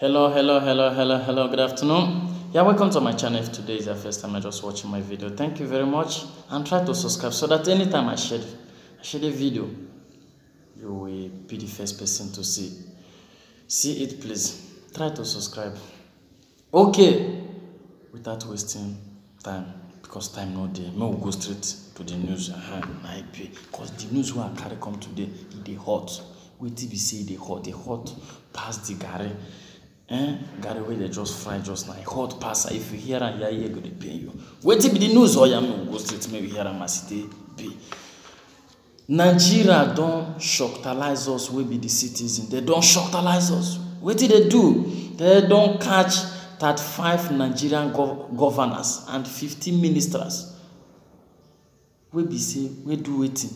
Hello, good afternoon. Yeah, welcome to my channel. If today is your first time just watching my video, thank you very much, and try to subscribe so that anytime I share the video, you will be the first person to see it. Please try to subscribe. Okay, without wasting time, because time no dey, we'll go straight to the news. Because the news wey I carry come today, they hot. Wetin be say they hot past the garri. Garri wey they just fry just now, hot pass. If you hear am, your ear go dey pain you. Wetin be the news? Oh yeah, me go straight. Maybe hear am as it be. Nigeria don shocktalize us. We be the citizen. They don shocktalize us. Wetin they do? They don catch 35 Nigerian governors and 15 ministers. We be say we do wetin?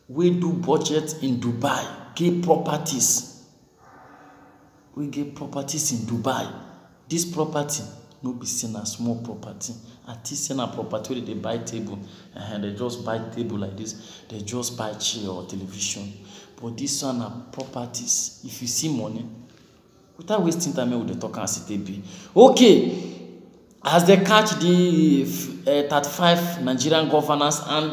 We do budget in Dubai. Get properties. We get properties in Dubai. This property no be seen as small property. At least seen a property where they buy table. They just buy table like this. They just buy chair or television. But this one are properties. If you see money, without wasting time with the talk as it be. Okay. As they catch the 35 Nigerian governors and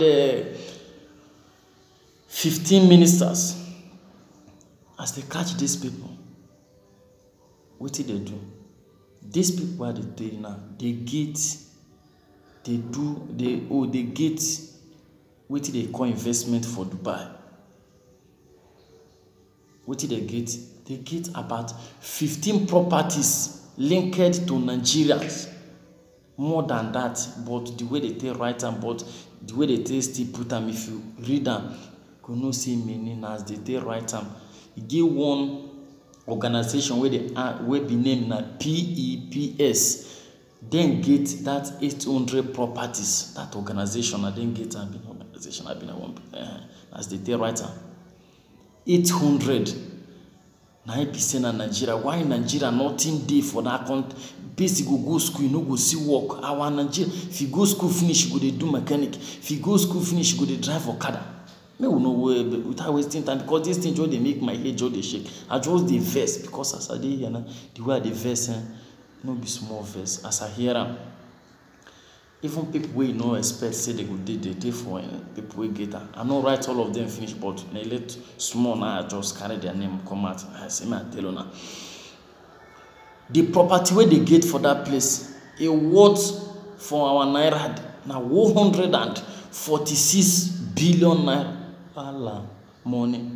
15 ministers, as they catch these people, what did they do? These people are the thing now. They get what did they call investment for Dubai? What did they get? They get about 15 properties linked to Nigerians. More than that, but the way they take write them, but the way they take still put them, if you read them, you no see meaning as they take write them. You give one organization where be named na PEPS, then get that 800 properties. That organization, I didn't get an organization. I've been a one as they take write them. 800. Now I be saying in Nigeria, why in Nigeria nothing day for that country? Basic go school, you no go see work. Our Nigeria, if you go school finish, you go dey do mechanic. If you go school finish, you go dey drive Okada. Me will know without wasting time, because this thing just they make my head just they shake. I just dey vex because as I dey here now, the way I dey vex, no be small vex. As I hear am, even people wey no expect say they go dey for people wey get am. I no write all of them finish, but na let small now I just carry their name come out. I say me I tell you now. The property where they get for that place, a worth for our naira now 146 billion naira. Money.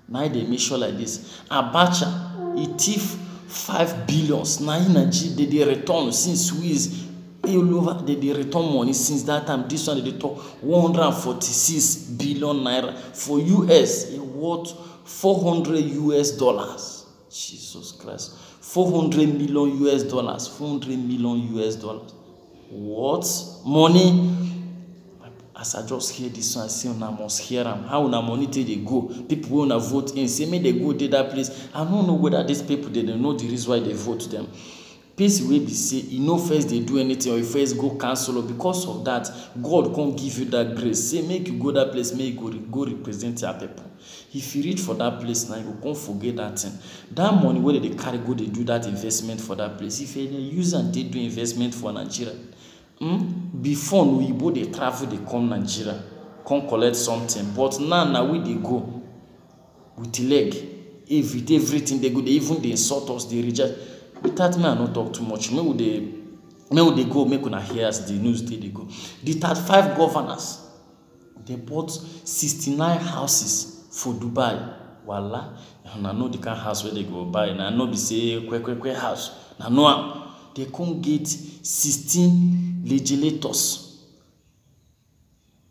Now they make sure like this. Abacha, he thief 5 billions. Now in Nigeria, they return since Swiss. All over they return money since that time. This one they talk 146 billion naira. For US, it worth $400 US. Jesus Christ. $400 million US. $400 million US. What? Money? As I just hear this one, I say una must hear them. How una money take they go? People wanna vote in. Say me they go to that place. I don't know whether these people they don't know the reason why they vote them. Peace will be say, you know first they do anything or you first go cancel. Because of that, God can't give you that grace. Say make you go that place, make you go represent your people. If you reach for that place now, you can't forget that thing. That money where they carry go, they do that investment for that place. If they use and they do investment for Nigeria. Before Oyibo they travel, they come Nigeria, come collect something. But now we they go with the leg. Everything they go, they even they insult us, they reject. Without me, I not talk too much. Me would they go, make una hear as the news they go. The 35 governors, they bought 69 houses for Dubai. Voila. And I know the kind of house where they go buy. And I know they say kwe house. I know they can't get 16 legislators.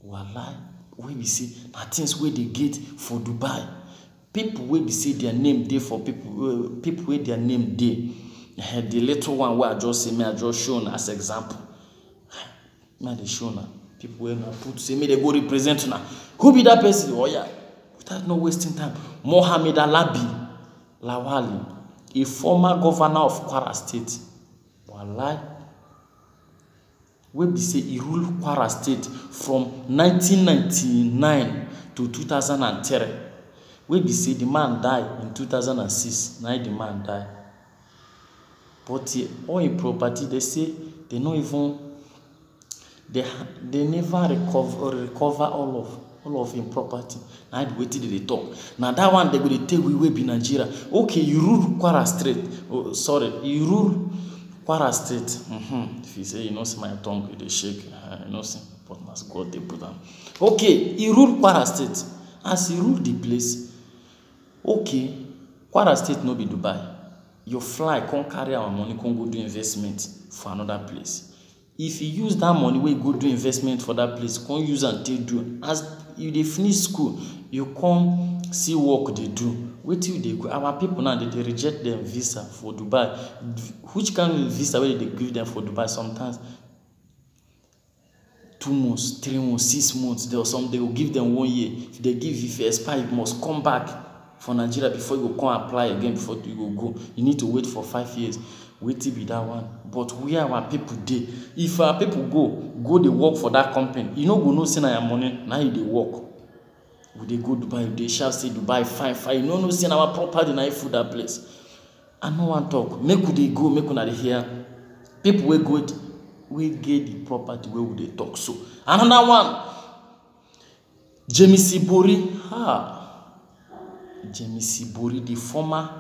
Voila. Where we say things where they get for Dubai. People where we say their name there for people where their name there. The little one where I just say me I just shown as example. Me they show now. People where I put say me they go represent now. Who be that person? Oh yeah. Without no wasting time. Mohammed Alabi Lawali, a former governor of Kwara State. Wallahi. Where we say he ruled Kwara State from 1999 to 2003. Where we say the man died in 2006. Now the man died. But all in property, they say they no even they never recover all of im property. Na be wetin dey talk. Na that one they go dey take we be Nigeria. Okay, you rule Kwara State. Oh, sorry, you rule Kwara State. If you say you know see my tongue, dey shake. You know see, but na God dey put am. Okay, you rule Kwara State. As you rule the place, okay, Kwara State no be Dubai. You fly, come carry our money, come go do investment for another place. If you use that money wey go do investment for that place, come use am take do. As you dey finish school, you come see work dey do. Wetin you dey go? Our people now dey reject them visa for Dubai. Which kind of visa wey dey give them for Dubai? Sometimes 2 months, 3 months, 6 months. There or some they will give them 1 year. If they give, if you expire, you must come back for Nigeria before you go come apply again. Before you go, you need to wait for 5 years. Wait till be that one. But where our people dey? If our people go dey work for that company, you no go know say na your money na you dey work. We dey go Dubai, they shall say Dubai fine. You no know say na our property na full that place. I no wan talk. Make we dey go, make una dey hear. People wey get the property wey we dey talk so. Another one, James Ibori. James Ibori, the former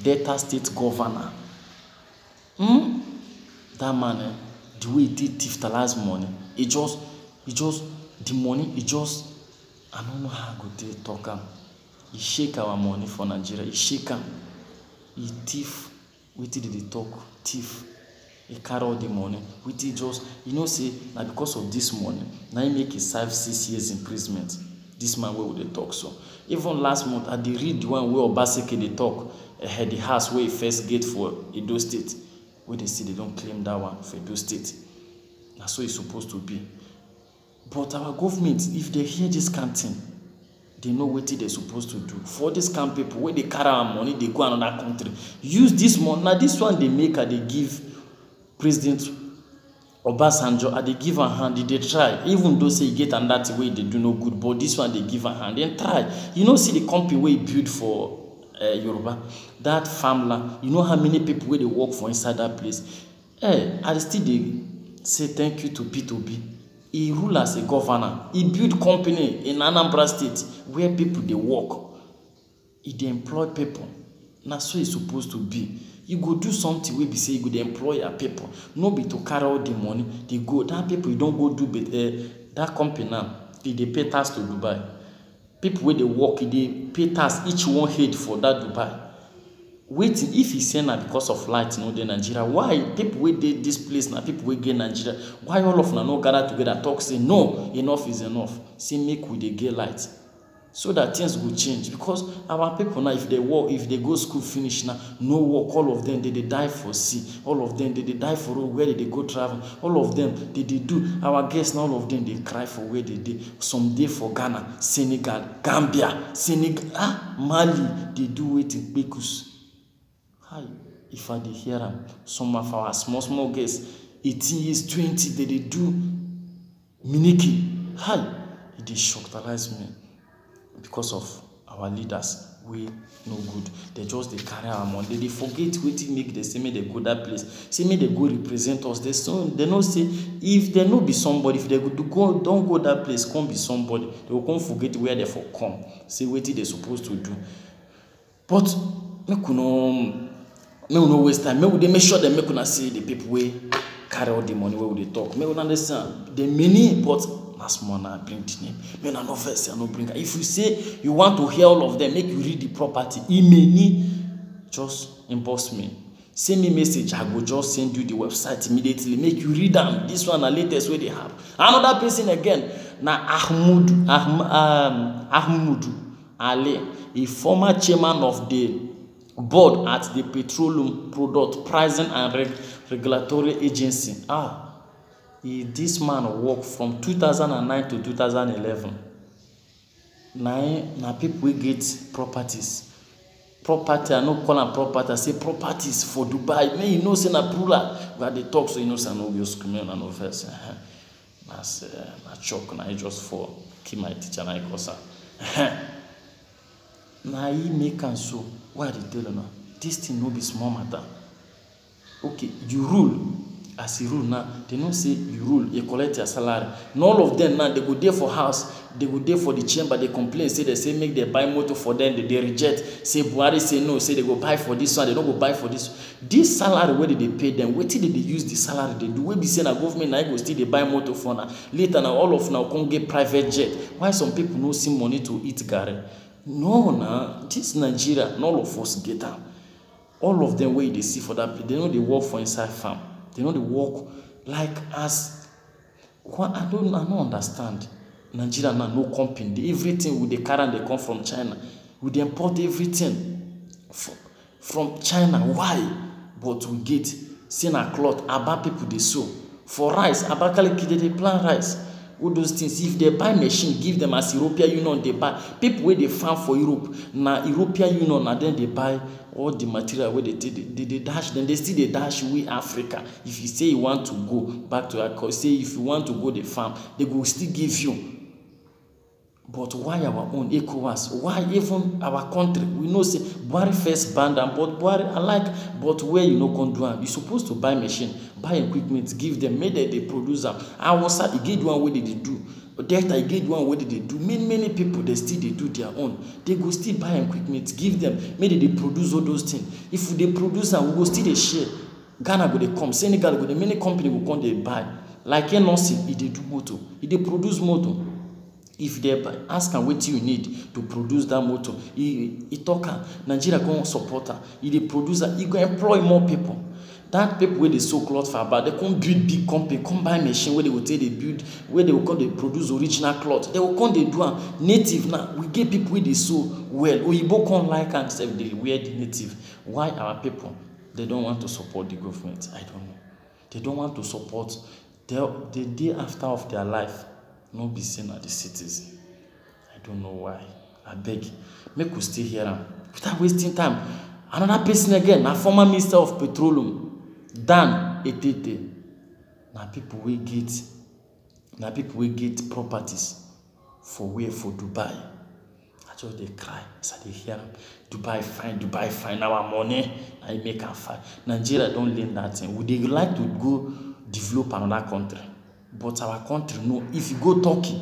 Delta State governor. That man, the way he did thief the last money, he just the money, I don't know how good they talk am. He shake our money for Nigeria. He shake am. He thief. Wetin did they talk? Thief. He carry all the money. Wetin just, say, now because of this money, now he make his 6 years imprisonment. This man where would they talk so? Even last month, I did read the one where Obaseki they talk. Had the house where he first get for Edo State. Where they say they don't claim that one for Edo State. That's what it's supposed to be. But our government, if they hear this kind of thing, they know what they're supposed to do. For this kind of people, when they carry our money, they go another country. Use this money. Now this one they make, they give President Obasanjo, they give a hand, they try. Even though say you get and that way they do no good, but this one they give a hand, then try. See the company where he built for Yoruba, that farmland. You know how many people where they work for inside that place. I still they say thank you to P2B. He rule as a governor. He built company in Anambra State where people they work. He employ people. That's so it's supposed to be. You go do something where be say you go employ your people. No be to carry all the money. They go that people you don't go do that company now. They pay tax to Dubai. People where they work, they pay tax each one head for that Dubai. Waiting if he say now because of light, no, in Nigeria. Why people where they this place now? People where get Nigeria. Why all of them no gather together talk say no, enough is enough. Say make we they get light. So that things will change because our people now, if they work, if they go school finish now, no work, all of them they die for sea, all of them they die for road, where they go travel, all of them they do. Our guests now, all of them they cry for where they did. Some day for Ghana, Senegal, Gambia, Mali, they do waiting because hi, if I did hear them, some of our small guests, 18 years, 20, they do Miniki. Hi, it did shockalize me. Because of our leaders, we no good. They carry our money. They forget what make they say, may they go that place. Say, may they go represent us. They no say, if they no be somebody, if they go, don't go that place, come be somebody. They will come forget where they for come. Say, what they supposed to do. But, make no waste time. Make sure they make una see the people where carry all the money where they talk. Make una understand. The many, but last month I bring the name. When I no first, I no bring. If you say you want to hear all of them, make you read the property. Email just inbox me. Send me message. I go just send you the website immediately. Make you read them. This one the latest way they have. Another person again. Na Ahmudu Ali, a former chairman of the board at the Petroleum Product Pricing and Regulatory Agency. This man worked from 2009 to 2011. Now people will get properties. Property, I no call them property, I say properties for Dubai. May you know say na plural. But they talk so you know say no be screaming and no verse. That's na choke na just for keep my teacher na ikosa. Na he make am so. Why they tell you now? This thing no be small matter. okay, you rule. As you rule now, they don't say you rule, you collect your salary. And all of them now, they go there for house, they go there for the chamber, they complain, say they say make they buy motor for them, they reject, say Buhari say no, say they go buy for this one, they don't go buy for this. This salary, where did they pay them? Wait till they use the salary they do. We be saying that government now go still they buy motor for now. Later now, all of now come get private jet. Why some people no see money to eat gari? No, nah, this Nigeria, and all of us get them. All of them where they see for that, they know they work for inside farm. They know they work like as I don't understand. Nigeria now no company. Everything with the current they come from China. We dey import everything from China. Why? But we get seen a cloth about people they sew. For rice, Abakaliki they plant rice. All those things. If they buy machine, give them as European Union they buy. People where they farm for Europe, now European Union, and then they buy all the material where they dash, then they still they dash we Africa. If you say you want to go back to our say if you want to go the farm, they will still give you. But why our own ECOWAS? Why even our country? We know say Buhari first banned them, but Buhari I like, but where you no can do them, you supposed to buy machine, buy equipment, give them, make they produce them. I was at get one way they do. Delta I get one way they do. Many people they still they do their own. They go still buy equipment, give them, maybe they produce all those things. If they produce them, we go still they share. Ghana go they come, Senegal go they many company will come they buy. Like NOC, they do motor, they produce motor. If they ask them what you need to produce that motor, he talk Nigeria go support her. If they produce her, he go employ more people. That people where they sew cloth for about, they come build big company, come buy machine where they will take they build, where they will come they produce original cloth. They will come they do a native now. We get people where they sew well. Oyibo come like and say they wear the native. Why our people they don't want to support the government? I don't know. They don't want to support the day after of their life. No be seen at the citizen. I don't know why. I beg, make we stay here without wasting time. Another person again, a former minister of petroleum, Dan Etete. Now people will get properties for Dubai. I just they cry. So they hear Dubai fine, our money, I make a fine. Nigeria don't learn that thing. Would they like to go develop another country? But our country, no. If you go Turkey,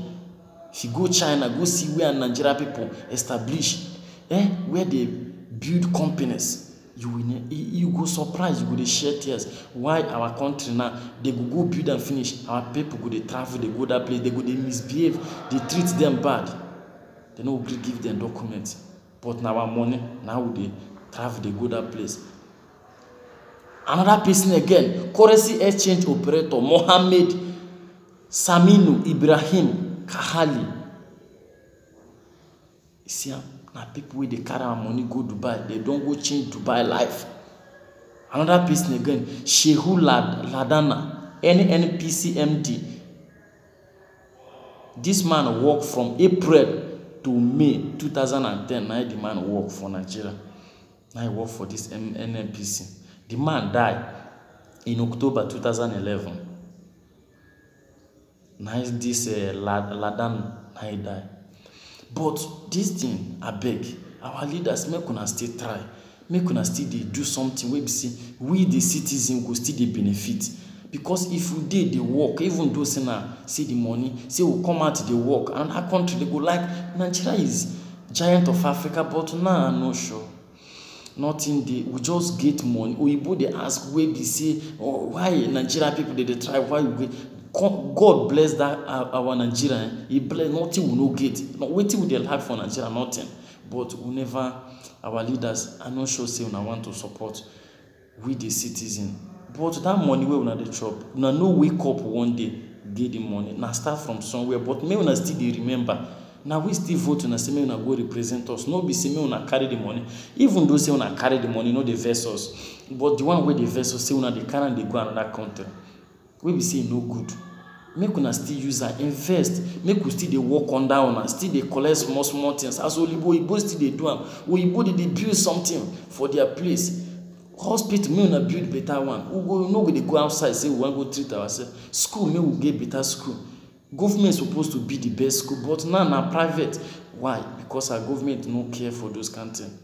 if you go China, go see where Nigeria people establish, where they build companies, you go surprise, you go they share tears. Why our country now, they go build and finish, our people go they travel, they go that place, they go they misbehave, they treat them bad. They no give them documents. But now our money, now they travel, they go that place. Another person again, currency exchange operator, Mohammed Saminu Ibrahim Kahali. See, now people with the carry our money go Dubai, they don't go change Dubai life. Another person again, Shehu Ladana, NNPCMD. This man worked from April to May 2010. Now the man worked for Nigeria. Now he worked for this NNPC. The man died in October 2011. Now this Ladan he died. But this thing, I beg, our leaders make una still try, make una still they do something where we see we the citizens go still they benefit. Because if we did the work, even those see the money, say we come out the work, and our country they go like Nigeria is giant of Africa, but now I'm not sure. Nothing they we just get money. Oyibo they ask where they say, oh, why Nigeria people they try, why we get. God bless that our Nigerian. He bless nothing we no get. Not waiting with their life for Nigeria, nothing. But whenever our leaders are not sure say we want to support we the citizen. But that money where we not the chop, we no wake up one day get the money. Now start from somewhere. But may we still they remember. Now we still vote and say may we go represent us. No be say may we carry the money. Even though say we carry the money, no the vessels. But the one where the vessels say we they carry and they go another country. We be say no good. Make una still use and invest. Make we still they work on that one and still they collect small things. As Oyibo still they do them. Oyibo they build something for their place. Hospital, may una build better one. We know they go outside say we want to go treat ourselves. School, may we get better school. Government is supposed to be the best school, but now private. Why? Because our government no care for those kind of things.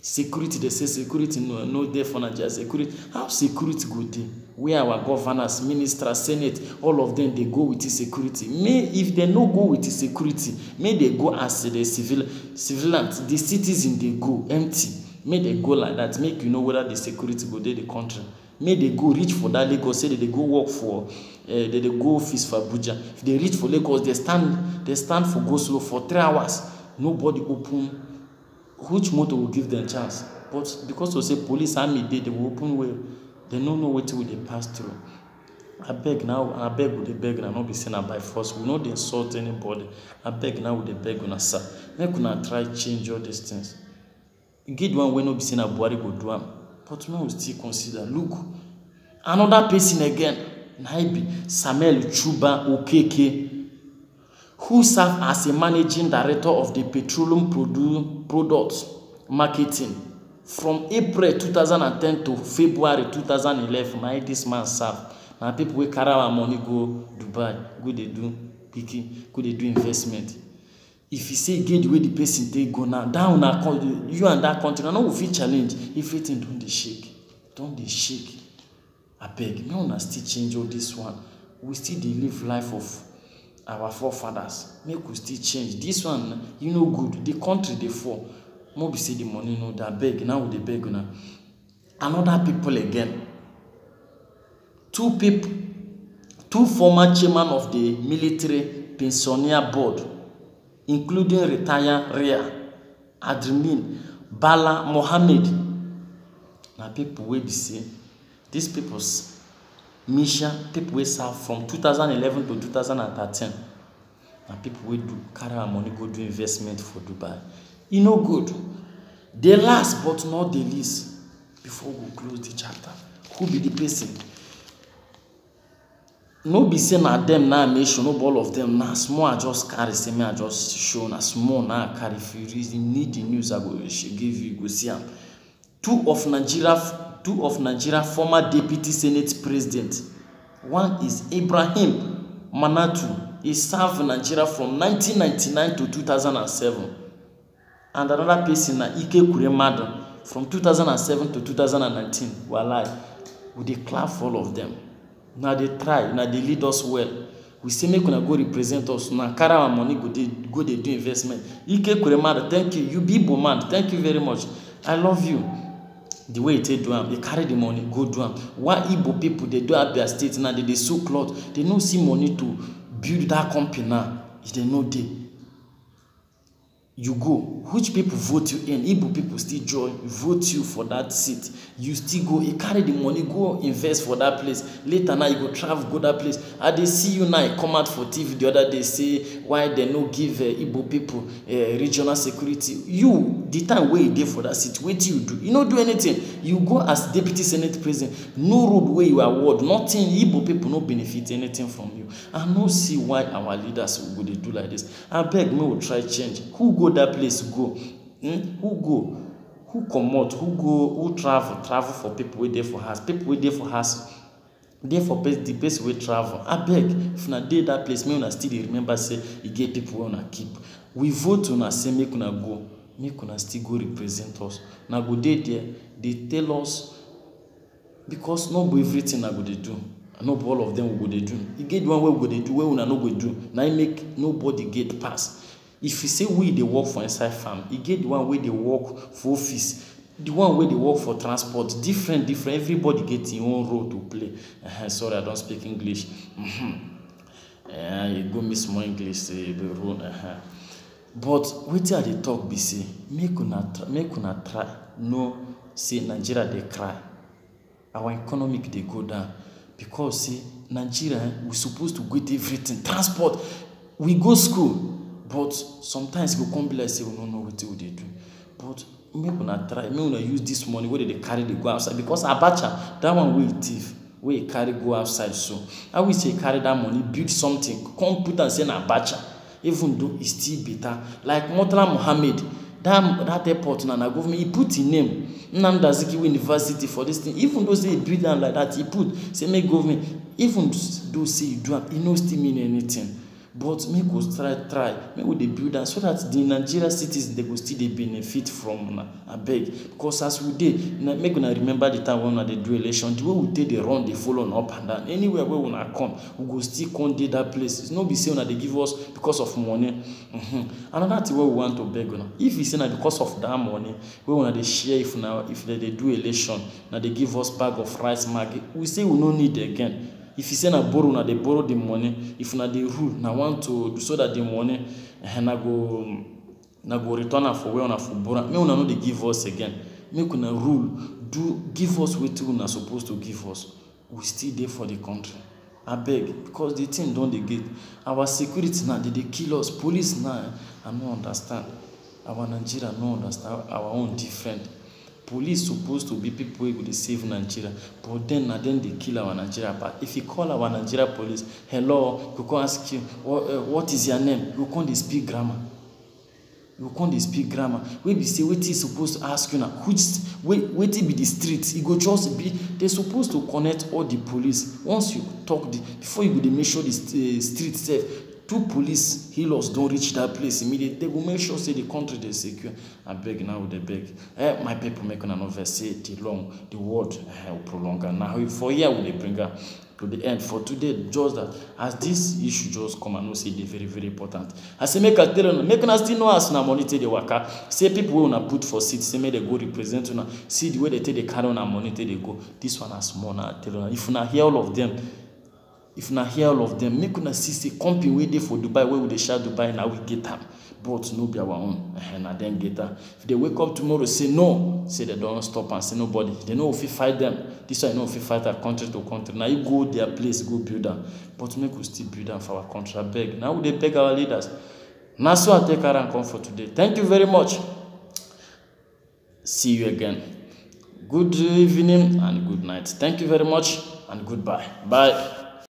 Security, they say security no there for Nigeria. Security, how security go there? Where our governors, ministers, senate, all of them, they go with the security. If they no go with the security, may they go as the civilians, the citizens, they go empty. May they go like that, make you know whether the security go there the country. May they go reach for that Lagos, say they go work for, they go office for Abuja. If they reach for Lagos, they stand for go slow for 3 hours. Nobody open. Which motor will give them chance? But because we say police army they will open well. They don't know what will they pass through. I beg now, would they beg now, not be seen by force. We know they insult anybody. I beg now, would they beg on us, sir. Make una try change all these things. You get one when no be seen a Buhari go do am. But now we still consider. Look, another person again, Naibi Samuel Chuba Okeke, who served as a managing director of the petroleum products marketing from April 2010 to February 2011. Now this man served. Now people will carry our money go Dubai, go they do picking, go they do investment. If you say get the way the person take go now, down you and that country, now we fit challenge. Everything don't they shake. I beg, no one still change all this one. We still live life of our forefathers. Make we still change. This one, you know good. The country they fall. More be say the money no that beg. Now they beg now. Another people again. Two former chairman of the military pensioner board, including retired Rear Admin Bala Mohammed. Now people will be say these people's Misha, people will serve from 2011 to 2013. And people will do carry our money, go do investment for Dubai. You know good. The last but not the least, before we close the chapter, who be the person? No be saying na them now make sure no all of them now small I just carry say me I just show na small now I carry. If you really need the news I go give you go see am. Two of Nigeria former deputy senate president. One is Ibrahim Manatu. He served Nigeria from 1999 to 2007. And another person na Ike Kuremadu from 2007 to 2019. Walai, we dey clap for all of them. Now they try, now they lead us well. We say make una go represent us. Now carry our money go they do investment. Ike Kuremadu, thank you. You be man, thank you very much. I love you. The way they do them, they carry the money, go do them. Why Igbo people they do have their state now? They sew cloth. They no see money to build that company now. If they know they, you go. Which people vote you in? Igbo people still join, vote you for that seat. You still go, you carry the money, go invest for that place. Later now you go travel, go that place. And they see you now, you come out for TV the other day, say why they no give Igbo people regional security. You, the time where you dey for that seat, what do? You no do anything. You go as deputy senate president. No road where you award, nothing. Igbo people no benefit anything from you. I no see why our leaders will go they do like this. I beg me will try change. Who go that place go? Who go? Who come out? Who go? Who travel? Travel for people wey dey for house. People wey dey for house. Dey for the place wey travel. I beg, if una dey that place, make una still dey remember say e get people wey una keep. We vote una say make una go. Make una still go represent us. Na go dey there. They tell us because no be everything na go dey do. No be all of them we go dey do. E get one wey we go dey do wey una no go do. Na im make nobody get pass. If you say we they work for inside farm, you get the one where they work for office, the one where they work for transport, different. Everybody gets their own role to play. Sorry, I don't speak English. You go miss more English. But what are they talk? Be say make una try. No, say Nigeria they cry. Our economic they go down because say Nigeria we supposed to get everything. Transport, we go school. But sometimes we come be like say we don't know what they do. But make una try, make una use this money where they carry they go outside. Because Abacha, that one will thief, where he carry go outside. So I will say carry that money, build something, come put and say Abacha, even though it's still better. Like Murtala Mohammed, that airport now government, he put his name, Nnamdi Azikiwe University for this thing. Even though say he build them like that, he put say make government, even though say you do it, no still mean anything. but make we try make we dey build am so that the Nigeria citizens dey go still dey benefit from una abeg, because as we dey make una remember the time when una dey do election, the way we take dey run dey follow una up and down, anywhere wey una come we go still come dey that place. It's no be say una dey give us because of money. Another thing wey we want to beg una, if e say na because of that money wey una dey share, if dem dey do election na dey give us bag of rice, maggi, we say we no need again. If you say na borrow, na dey borrow the money. If na dey rule, na want to so that the money na go return am for where una for borrow. Make una no dey give us again. Make una rule, give us wetin una suppose to give us. We still dey for the country. Abeg, because the thing don dey get our security now, dey kill us. Police now, I no understand. Our Nigeria no understand our own different. Police supposed to be people wey go dey save Nigeria, but then na dem dey kill our Nigeria. But if you call our Nigeria police, hello, you go ask you what is your name, you come dey speak grammar. Wey be say wetin you suppose to ask you na wetin be the street. E go just be they supposed to connect all the police. Once you talk before you go dey make sure the street safe. 2 police healers don't reach that place immediately. They will make sure say the country dey secure. I beg now with the beg. My people make una no vex say the word will prolong. And now for here we dey bring her to the end for today. Just that as this issue just come, I know say dey very very important. I say make I tell una, make una still know as una money take dey waka. Say people wey una put for seat, say make they go represent una. See the way they take dey carry una money take dey go. This one as small na tell una. If una hear all of them, make una see say company wey dey for Dubai, wey we dey share Dubai, now we get am, but no be our own. Na dem get am. If they wake up tomorrow say no, say they don't stop and say nobody, they know if we fight them. This one, you know if we fight our country to country. Now you go their place, go build am. But make we still build am for our country. I beg. Now we dey beg our leaders. Na so I take care and come for today. Thank you very much. See you again. Good evening and good night. Thank you very much and goodbye. Bye.